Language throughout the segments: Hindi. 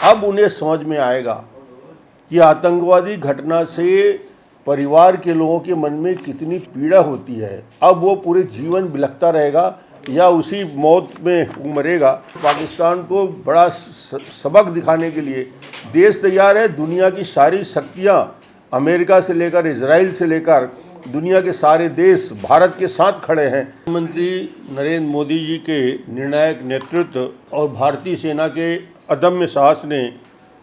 अब उन्हें समझ में आएगा कि आतंकवादी घटना से परिवार के लोगों के मन में कितनी पीड़ा होती है। अब वो पूरे जीवन बिलखता रहेगा या उसी मौत में मरेगा। पाकिस्तान को बड़ा सबक दिखाने के लिए देश तैयार है। दुनिया की सारी शक्तियाँ, अमेरिका से लेकर इजराइल से लेकर दुनिया के सारे देश भारत के साथ खड़े हैं। प्रधानमंत्री नरेंद्र मोदी जी के निर्णायक नेतृत्व और भारतीय सेना के अदम्य साहस ने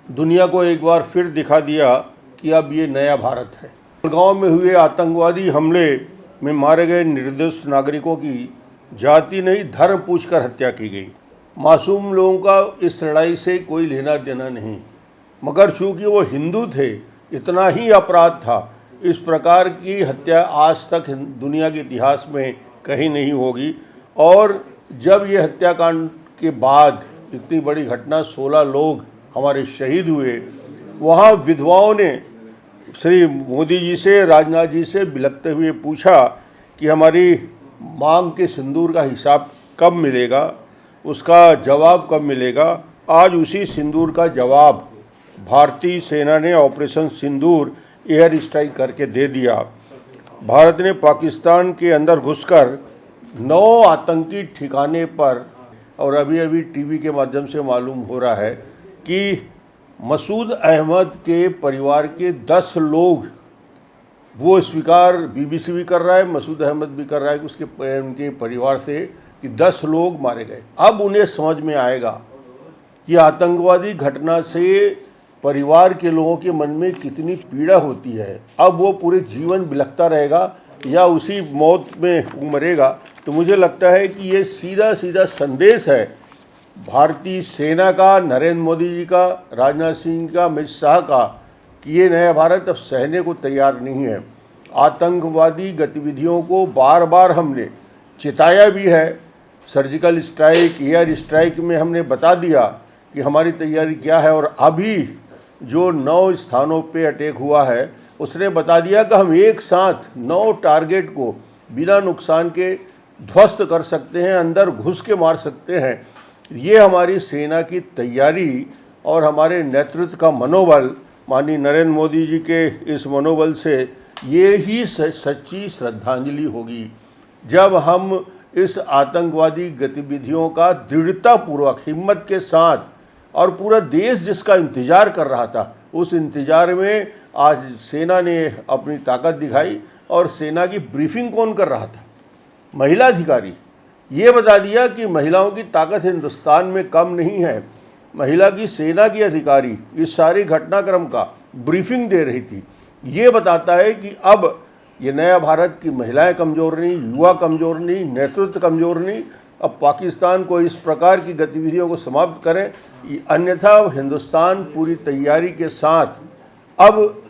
दुनिया को एक बार फिर दिखा दिया कि अब ये नया भारत है। गांव में हुए आतंकवादी हमले में मारे गए निर्दोष नागरिकों की जाति नहीं धर्म पूछकर हत्या की गई। मासूम लोगों का इस लड़ाई से कोई लेना देना नहीं, मगर चूँकि वो हिंदू थे इतना ही अपराध था। इस प्रकार की हत्या आज तक दुनिया के इतिहास में कहीं नहीं होगी। और जब ये हत्याकांड के बाद इतनी बड़ी घटना 16 लोग हमारे शहीद हुए, वहाँ विधवाओं ने श्री मोदी जी से, राजनाथ जी से बिलखते हुए पूछा कि हमारी मांग के सिंदूर का हिसाब कब मिलेगा, उसका जवाब कब मिलेगा। आज उसी सिंदूर का जवाब भारतीय सेना ने ऑपरेशन सिंदूर एयर स्ट्राइक करके दे दिया। भारत ने पाकिस्तान के अंदर घुसकर 9 आतंकी ठिकाने पर, और अभी अभी टीवी के माध्यम से मालूम हो रहा है कि मसूद अहमद के परिवार के 10 लोग, वो स्वीकार बीबीसी भी कर रहा है, मसूद अहमद भी कर रहा है कि उनके परिवार से कि 10 लोग मारे गए। अब उन्हें समझ में आएगा कि आतंकवादी घटना से परिवार के लोगों के मन में कितनी पीड़ा होती है। अब वो पूरे जीवन बिलखता रहेगा या उसी मौत में मरेगा। तो मुझे लगता है कि ये सीधा सीधा संदेश है भारतीय सेना का, नरेंद्र मोदी जी का, राजनाथ सिंह का, अमित शाह का, कि ये नया भारत अब सहने को तैयार नहीं है। आतंकवादी गतिविधियों को बार बार हमने चिताया भी है। सर्जिकल स्ट्राइक, एयर स्ट्राइक में हमने बता दिया कि हमारी तैयारी क्या है। और अभी जो 9 स्थानों पे अटैक हुआ है उसने बता दिया कि हम एक साथ 9 टारगेट को बिना नुकसान के ध्वस्त कर सकते हैं, अंदर घुस के मार सकते हैं। ये हमारी सेना की तैयारी और हमारे नेतृत्व का मनोबल, माननीय नरेंद्र मोदी जी के इस मनोबल से ये ही सच्ची श्रद्धांजलि होगी जब हम इस आतंकवादी गतिविधियों का दृढ़तापूर्वक, हिम्मत के साथ, और पूरा देश जिसका इंतज़ार कर रहा था, उस इंतज़ार में आज सेना ने अपनी ताकत दिखाई। और सेना की ब्रीफिंग कौन कर रहा था? महिला अधिकारी। ये बता दिया कि महिलाओं की ताकत हिंदुस्तान में कम नहीं है। महिला की सेना की अधिकारी इस सारी घटनाक्रम का ब्रीफिंग दे रही थी। ये बताता है कि अब ये नया भारत की महिलाएं कमज़ोर नहीं, युवा कमज़ोर नहीं, नेतृत्व कमज़ोर नहीं। अब पाकिस्तान को इस प्रकार की गतिविधियों को समाप्त करें, अन्यथा हिंदुस्तान पूरी तैयारी के साथ, अब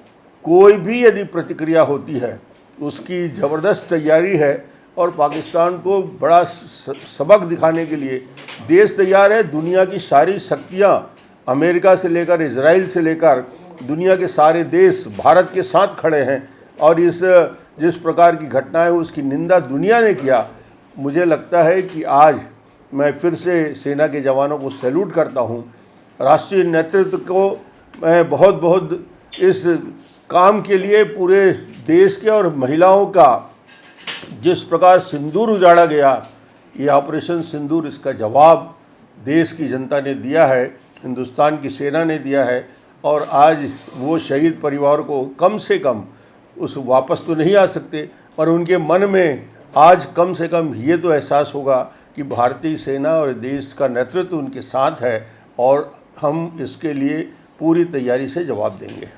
कोई भी यदि प्रतिक्रिया होती है उसकी ज़बरदस्त तैयारी है। और पाकिस्तान को बड़ा सबक दिखाने के लिए देश तैयार है। दुनिया की सारी शक्तियाँ, अमेरिका से लेकर इजराइल से लेकर दुनिया के सारे देश भारत के साथ खड़े हैं। और जिस प्रकार की घटना है उसकी निंदा दुनिया ने किया। मुझे लगता है कि आज मैं फिर से सेना के जवानों को सैल्यूट करता हूँ। राष्ट्रीय नेतृत्व को मैं बहुत बहुत इस काम के लिए, पूरे देश के और महिलाओं का जिस प्रकार सिंदूर उजाड़ा गया, ये ऑपरेशन सिंदूर, इसका जवाब देश की जनता ने दिया है, हिंदुस्तान की सेना ने दिया है। और आज वो शहीद परिवार को कम से कम उस वापस तो नहीं आ सकते, पर उनके मन में आज कम से कम ये तो एहसास होगा कि भारतीय सेना और देश का नेतृत्व उनके साथ है और हम इसके लिए पूरी तैयारी से जवाब देंगे।